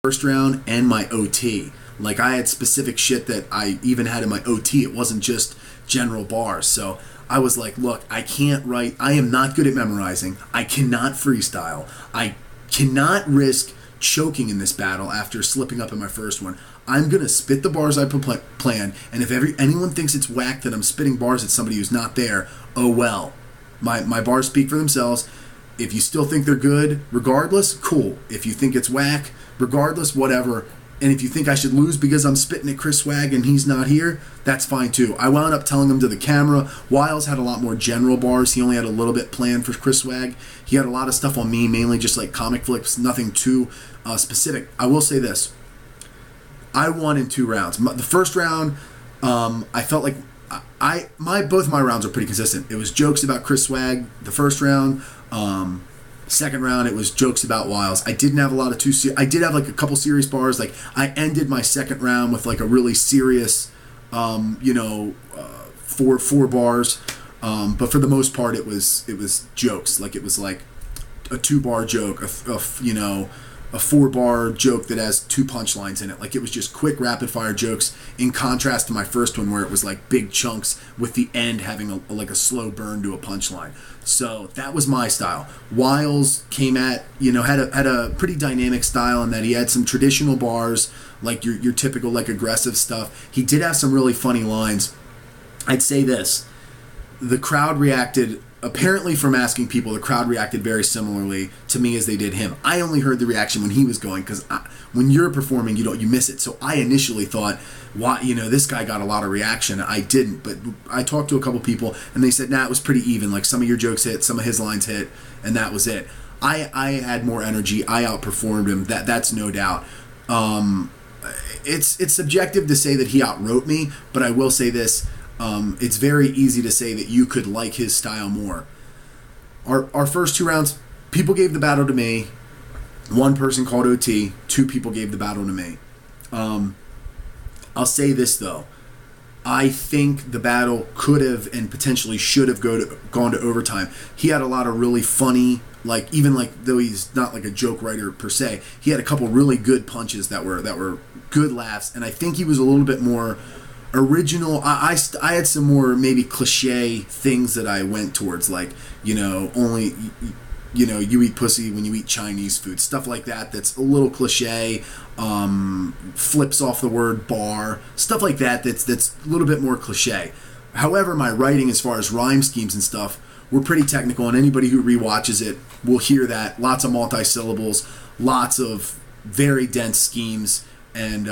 first round and my OT. Like, I had specific shit that I even had in my OT. It wasn't just general bars. So I was like, look, I can't write. I am not good at memorizing. I cannot freestyle. I cannot risk choking in this battle after slipping up in my first one. I'm going to spit the bars I plan, and if anyone thinks it's whack that I'm spitting bars at somebody who's not there, oh well. My bars speak for themselves. If you still think they're good, regardless, cool. If you think it's whack, regardless, whatever. And if you think I should lose because I'm spitting at Chris Swag and he's not here, that's fine too. I wound up telling him to the camera. Wiles had a lot more general bars. He only had a little bit planned for Chris Swag. He had a lot of stuff on me, mainly just like comic flips, nothing too specific. I will say this. I won in 2 rounds. The first round, I felt like both my rounds were pretty consistent. It was jokes about Chris Swag the first round. Second round, it was jokes about Wiles. I didn't have a lot of I did have like a couple serious bars. Like, I ended my second round with like a really serious, 4 bars. But for the most part, it was jokes. Like, it was like a 2-bar joke, a 4-bar joke that has 2 punchlines in it. Like, it was just quick, rapid-fire jokes, in contrast to my first one where it was like big chunks with the end having a slow burn to a punchline. So that was my style. Wiles came at, had a pretty dynamic style in that he had some traditional bars, like your typical like aggressive stuff. He did have some really funny lines. I'd say this. The crowd reacted, apparently from asking people, the crowd reacted very similarly to me as they did him. I only heard the reaction when he was going, because when you're performing, you miss it. So I initially thought, why, this guy got a lot of reaction. I didn't, but I talked to a couple people and they said, nah, it was pretty even. Like, some of your jokes hit, some of his lines hit, and that was it. I had more energy. I outperformed him. That's no doubt. It's subjective to say that he outwrote me, but I will say this. It's very easy to say that you could like his style more. Our first 2 rounds, people gave the battle to me. 1 person called OT. 2 people gave the battle to me. I'll say this, though. I think the battle could have and potentially should have gone to overtime. He had a lot of really funny, though he's not like a joke writer per se, he had a couple really good punches that were good laughs, and I think he was a little bit more original. I had some more maybe cliche things that I went towards, like, only you eat pussy when you eat Chinese food, stuff like that. That's a little cliche. Flips off the word bar, stuff like that. That's a little bit more cliche. However, my writing, as far as rhyme schemes and stuff, were pretty technical, and anybody who rewatches it will hear that. Lots of multi-syllables, lots of very dense schemes, and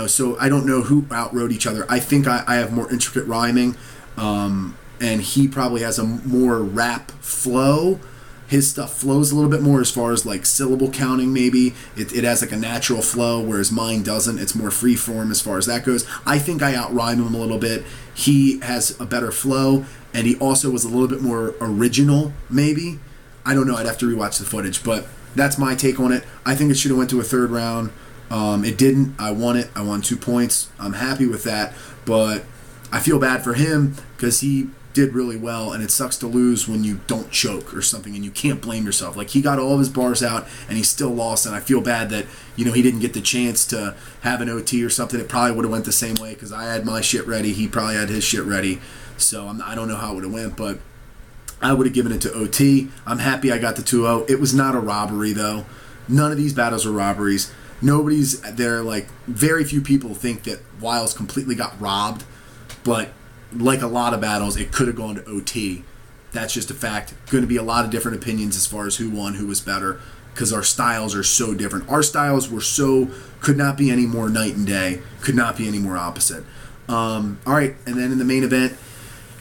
so I don't know who outwrote each other. I think I have more intricate rhyming, and he probably has a more rap flow. His stuff flows a little bit more as far as like syllable counting, maybe. It has like a natural flow, whereas mine doesn't. It's more free form as far as that goes. I think I outrhyme him a little bit. He has a better flow, and he also was a little bit more original, maybe. I don't know. I'd have to rewatch the footage, but that's my take on it. I think it should have went to a 3rd round. It didn't. I won it. I won 2 points. I'm happy with that, but I feel bad for him because he did really well, and it sucks to lose when you don't choke or something, and you can't blame yourself. Like, he got all of his bars out, and he still lost, and I feel bad that, he didn't get the chance to have an OT or something. It probably would have went the same way because I had my shit ready. He probably had his shit ready, so I don't know how it would have went, but I would have given it to OT. I'm happy I got the 2-0. It was not a robbery, though. None of these battles were robberies. Nobody's there, like, very few people think that Wiles completely got robbed, but like a lot of battles, it could have gone to OT. That's just a fact. Going to be a lot of different opinions as far as who won, who was better, because our styles are so different. Our styles could not be any more night and day, could not be any more opposite. All right, and then in the main event,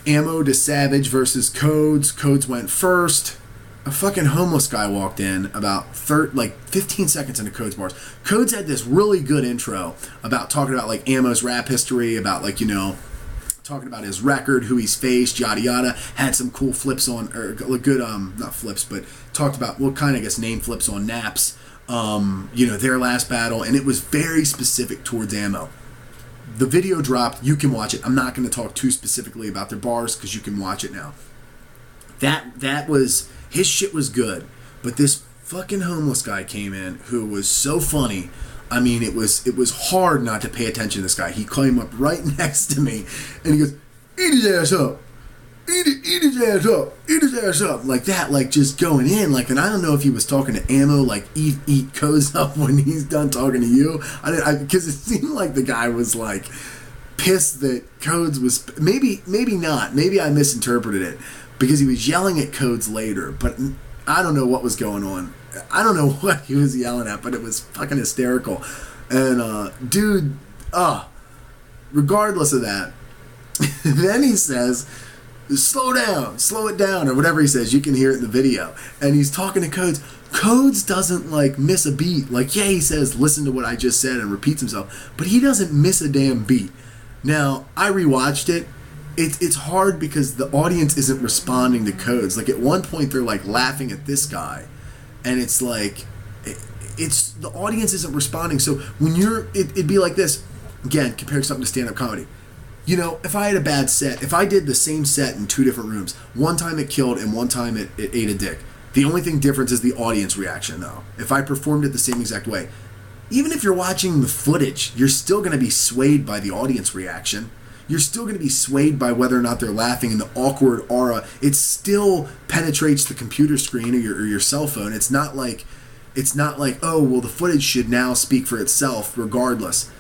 Ammo to Savage versus Codes. Codes went first. A fucking homeless guy walked in about 15 seconds into Codes bars. Codes had this really good intro about talking about like Ammo's rap history, about like, talking about his record, who he's faced, yada yada. Had some cool flips on, or good, not flips, but talked about name flips on Naps, their last battle, and it was very specific towards Ammo. The video dropped, you can watch it. I'm not going to talk too specifically about their bars because you can watch it now. That was, his shit was good, but this fucking homeless guy came in who was so funny. I mean, it was hard not to pay attention to this guy. He came up right next to me, and he goes, "Eat his ass up, eat his ass up, eat his ass up," like that, like just going in, like. And I don't know if he was talking to Ammo, like eat Codes up when he's done talking to you. Because it seemed like the guy was like pissed that Codes was maybe not, maybe I misinterpreted it because he was yelling at Codes later, but I don't know what was going on. I don't know what he was yelling at, but it was fucking hysterical. And dude, regardless of that, then he says, slow it down, or whatever he says. You can hear it in the video. And he's talking to Codes. Codes doesn't like miss a beat. Like, yeah, he says, listen to what I just said, and repeats himself, but he doesn't miss a damn beat. Now, I rewatched it. It's hard because the audience isn't responding to Codes. Like, at one point, they're like laughing at this guy. And it's like, it's the audience isn't responding. So when it'd be like this, again, comparing something to stand-up comedy. You know, if I had a bad set, if I did the same set in two different rooms, one time it killed and one time it ate a dick. The only thing different is the audience reaction, though. If I performed it the same exact way, even if you're watching the footage, you're still going to be swayed by the audience reaction. You're still going to be swayed by whether or not they're laughing, and the awkward aura. It still penetrates the computer screen or your cell phone. It's not like, oh, well, the footage should now speak for itself regardless.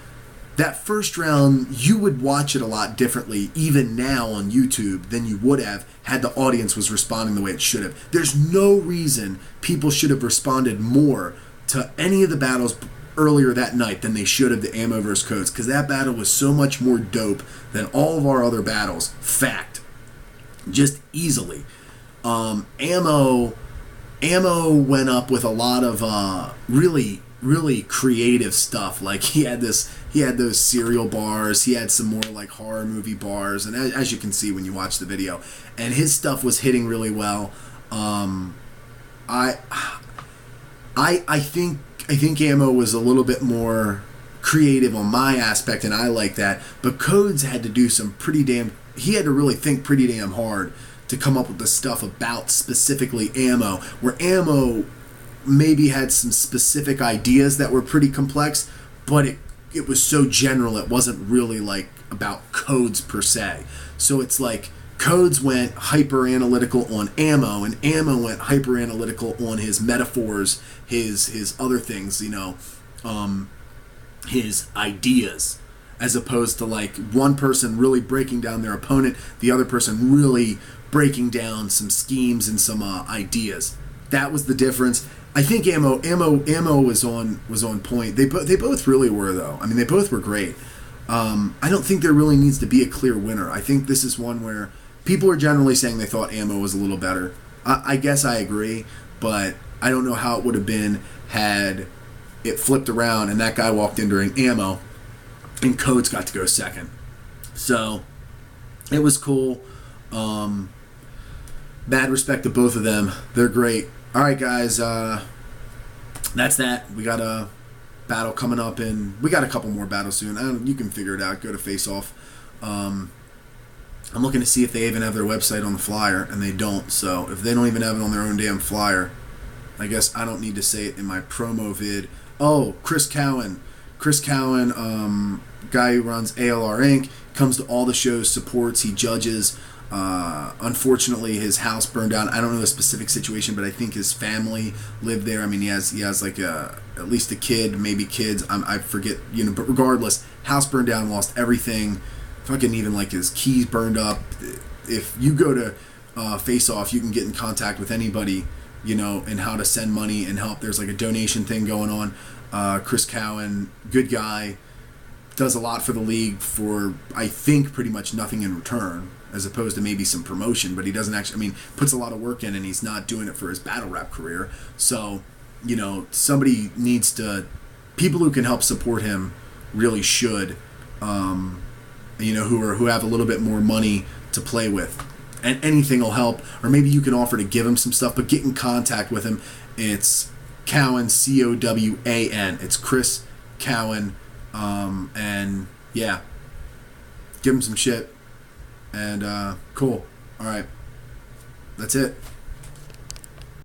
That first round, you would watch it a lot differently, even now on YouTube, than you would have had the audience was responding the way it should have. There's no reason people should have responded more to any of the battles earlier that night than they should have the Ammo vs. Codes, because that battle was so much more dope than all of our other battles. Fact. Just easily. Ammo went up with a lot of really, really creative stuff. Like he had those cereal bars, he had some more like horror movie bars, and as you can see when you watch the video, and his stuff was hitting really well. I think Ammo was a little bit more creative on my aspect, and I like that. But Codes had to do some he had to really think pretty damn hard to come up with the stuff about specifically Ammo, where Ammo maybe had some specific ideas that were pretty complex, but it was so general it wasn't really like about Codes per se. So it's like Codes went hyper analytical on Ammo, and Ammo went hyper analytical on his metaphors, his other things, his ideas, as opposed to like one person really breaking down their opponent, the other person really breaking down some schemes and some ideas. That was the difference. I think Ammo was on point. They both really were, though. I mean, they both were great. I don't think there really needs to be a clear winner. I think this is one where people are generally saying they thought Ammo was a little better. I guess I agree, but I don't know how it would have been had it flipped around and that guy walked in during Ammo and Codes got to go second. So it was cool. Bad respect to both of them. They're great. All right, guys. That's that. We got a battle coming up, and we got a couple more battles soon. You can figure it out. Go to Face Off. I'm looking to see if they even have their website on the flyer, and they don't. So if they don't even have it on their own damn flyer, I guess I don't need to say it in my promo vid. Oh, Chris Cowan, guy who runs ALR Inc., comes to all the shows, supports, he judges. Unfortunately, his house burned down. I don't know the specific situation, but I think his family lived there. I mean, he has like at least a kid, maybe kids. I forget, But regardless, house burned down, lost everything. Fucking even like his keys burned up. If you go to Face Off, you can get in contact with anybody, and how to send money and help. There's like a donation thing going on. Chris Cowan, good guy, does a lot for the league for, I think, pretty much nothing in return, as opposed to maybe some promotion, but he doesn't actually, puts a lot of work in, and he's not doing it for his battle rap career. So, somebody needs to, people who can help support him really should, who have a little bit more money to play with. And anything will help, or maybe you can offer to give him some stuff, but get in contact with him. It's Cowan, Cowan. It's Chris Cowan, and yeah, give him some shit. And cool. All right. That's it.